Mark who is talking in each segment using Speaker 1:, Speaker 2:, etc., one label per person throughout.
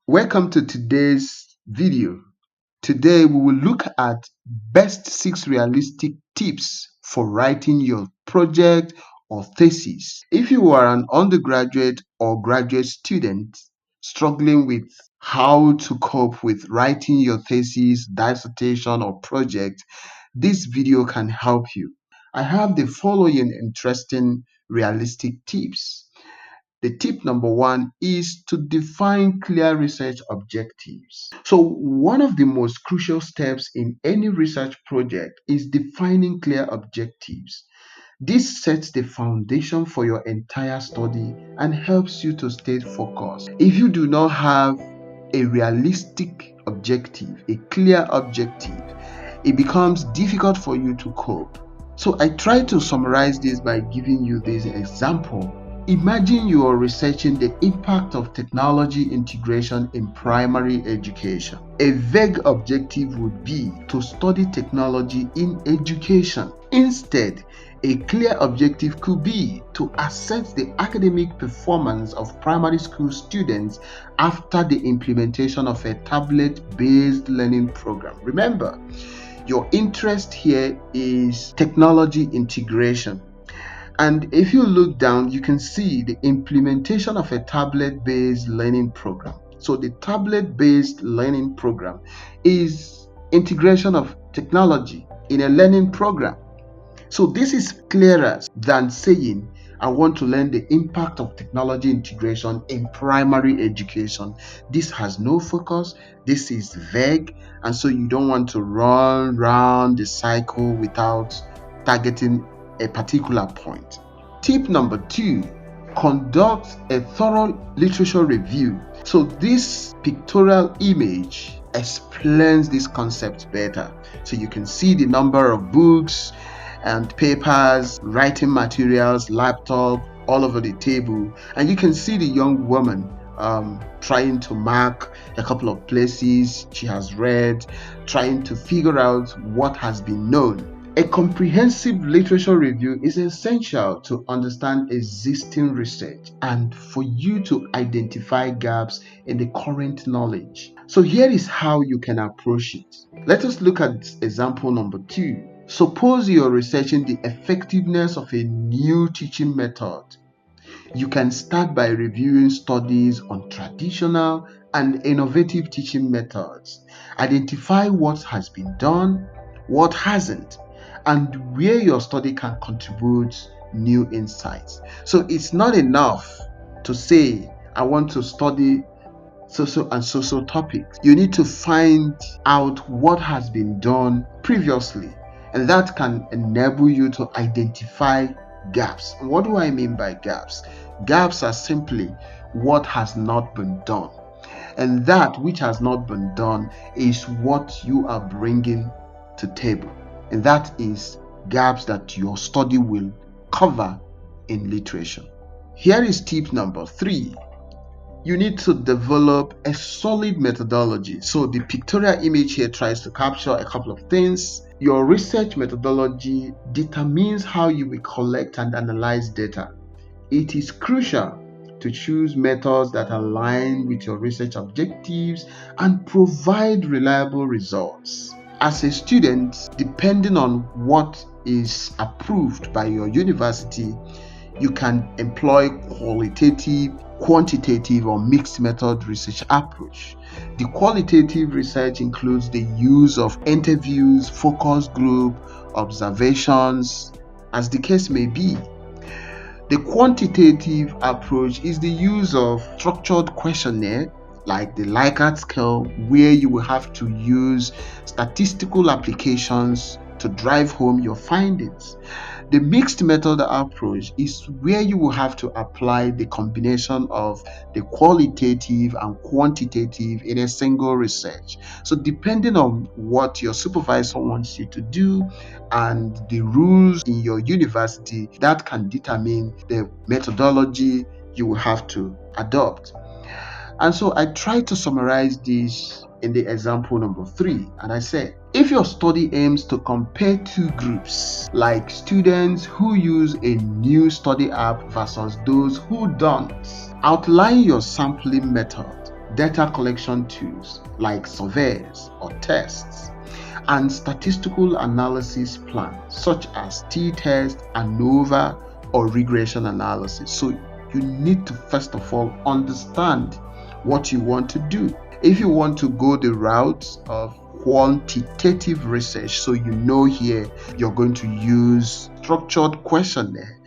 Speaker 1: Welcome to today's video. Today we will look at best 6 realistic tips for writing your project or thesis. If you are an undergraduate or graduate student struggling with how to cope with writing your thesis, dissertation, or project, this video can help you. I have the following interesting realistic tips. The tip number 1 is to define clear research objectives. So, one of the most crucial steps in any research project is defining clear objectives. This sets the foundation for your entire study and helps you to stay focused. If you do not have a realistic objective, a clear objective, it becomes difficult for you to cope. So I try to summarize this by giving you this example. Imagine you are researching the impact of technology integration in primary education. A vague objective would be to study technology in education. Instead, a clear objective could be to assess the academic performance of primary school students after the implementation of a tablet-based learning program. Remember, your interest here is technology integration. And if you look down, you can see the implementation of a tablet-based learning program. So the tablet-based learning program is integration of technology in a learning program. So this is clearer than saying, I want to learn the impact of technology integration in primary education. This has no focus, this is vague, and so you don't want to run round the cycle without targeting a particular point. Tip number 2, conduct a thorough literature review. So this pictorial image explains this concept better. So you can see the number of books and papers, writing materials, laptop, all over the table, and you can see the young woman trying to mark a couple of places she has read, trying to figure out what has been known. A comprehensive literature review is essential to understand existing research and for you to identify gaps in the current knowledge. So here is how you can approach it. Let us look at example number 2. Suppose you are researching the effectiveness of a new teaching method. You can start by reviewing studies on traditional and innovative teaching methods. Identify what has been done, what hasn't, and where your study can contribute new insights. So it's not enough to say, I want to study so and so topics. You need to find out what has been done previously, and that can enable you to identify gaps. And what do I mean by gaps? Gaps are simply what has not been done, and that which has not been done is what you are bringing to table, and that is gaps that your study will cover in literature. Here is tip number 3. You need to develop a solid methodology. So the pictorial image here tries to capture a couple of things. Your research methodology determines how you will collect and analyze data. It is crucial to choose methods that align with your research objectives and provide reliable results. As a student, depending on what is approved by your university, you can employ qualitative, quantitative, or mixed method research approach. The qualitative research includes the use of interviews, focus group, observations, as the case may be. The quantitative approach is the use of structured questionnaire like the Likert scale, where you will have to use statistical applications to drive home your findings. The mixed method approach is where you will have to apply the combination of the qualitative and quantitative in a single research. So depending on what your supervisor wants you to do and the rules in your university, that can determine the methodology you will have to adopt. And so I try to summarize this in the example number 3, and I said, if your study aims to compare two groups, like students who use a new study app versus those who don't, outline your sampling method. data collection tools like surveys or tests, and statistical analysis plans such as t-test, ANOVA, or regression analysis. So you need to first of all understand what you want to do. If you want to go the route of quantitative research, so you know here you're going to use structured questionnaire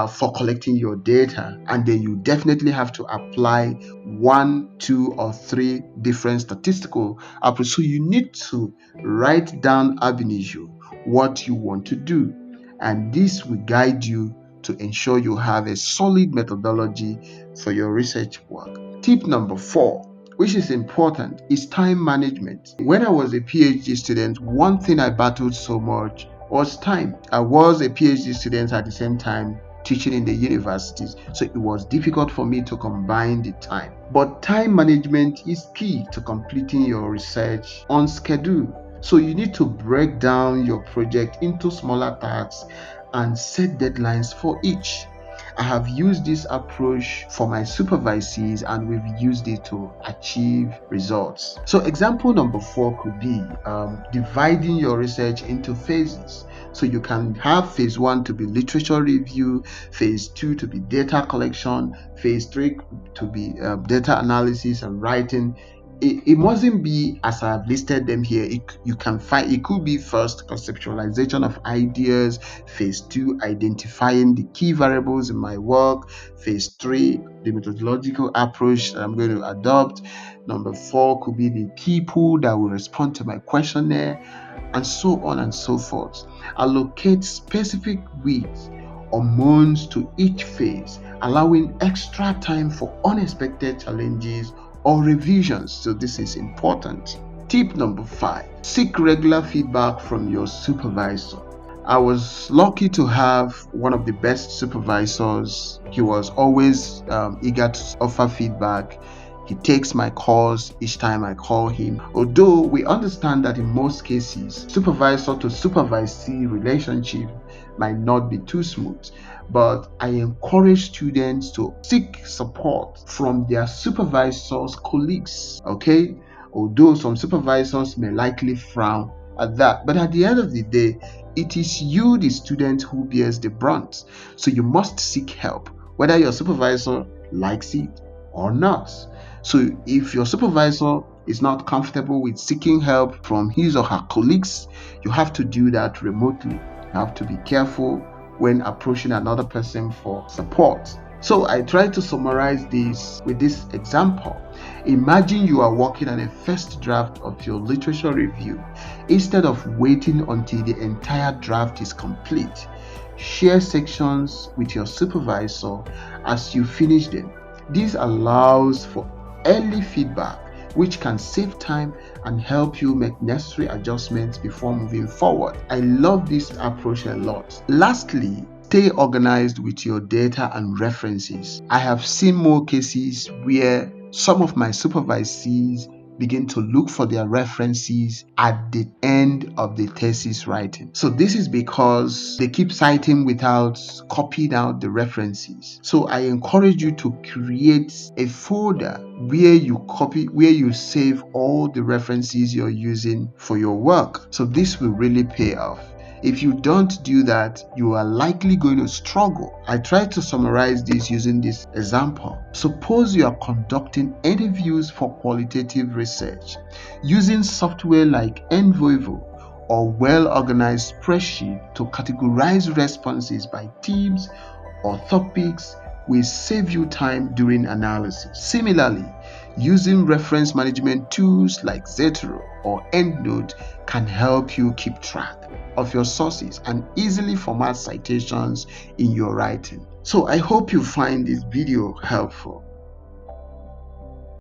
Speaker 1: for collecting your data, and then you definitely have to apply 1, 2, or 3 different statistical approaches. So you need to write down ab initio what you want to do, and this will guide you to ensure you have a solid methodology for your research work. Tip number 4, which is important, is time management. When I was a PhD student, one thing I battled so much was time. I was a PhD student at the same time teaching in the universities, so it was difficult for me to combine the time. But time management is key to completing your research on schedule. So you need to break down your project into smaller tasks and set deadlines for each. I have used this approach for my supervisees, and we've used it to achieve results. So example number 4 could be dividing your research into phases. So you can have phase 1 to be literature review, phase 2 to be data collection, phase 3 to be data analysis and writing. It mustn't be as I've listed them here. You can find it could be first conceptualization of ideas, phase 2 identifying the key variables in my work, phase 3 the methodological approach that I'm going to adopt, number 4 could be the people that will respond to my questionnaire, and so on and so forth. Allocate specific weeks or months to each phase, allowing extra time for unexpected challenges or revisions. So this is important. Tip number 5, seek regular feedback from your supervisor. I was lucky to have one of the best supervisors. He was always eager to offer feedback. He takes my calls each time I call him. Although we understand that in most cases, supervisor to supervisee relationship might not be too smooth, but I encourage students to seek support from their supervisors' colleagues. Okay, although some supervisors may likely frown at that, but at the end of the day, it is you, the student, who bears the brunt. So you must seek help, whether your supervisor likes it or not. So if your supervisor is not comfortable with seeking help from his or her colleagues, you have to do that remotely. You have to be careful when approaching another person for support. So I try to summarize this with this example. Imagine you are working on a first draft of your literature review. Instead of waiting until the entire draft is complete, share sections with your supervisor as you finish them. This allows for early feedback, which can save time and help you make necessary adjustments before moving forward. I love this approach a lot. Lastly, stay organized with your data and references. I have seen more cases where some of my supervisees begin to look for their references at the end of the thesis writing. So this is because they keep citing without copying out the references. So I encourage you to create a folder where you save all the references you're using for your work. So this will really pay off. If you don't do that, you are likely going to struggle. I tried to summarize this using this example. Suppose you are conducting interviews for qualitative research using software like Envoivo or well-organized spreadsheet to categorize responses by themes or topics will save you time during analysis. Similarly, using reference management tools like Zotero or EndNote can help you keep track of your sources and easily format citations in your writing. So I hope you find this video helpful.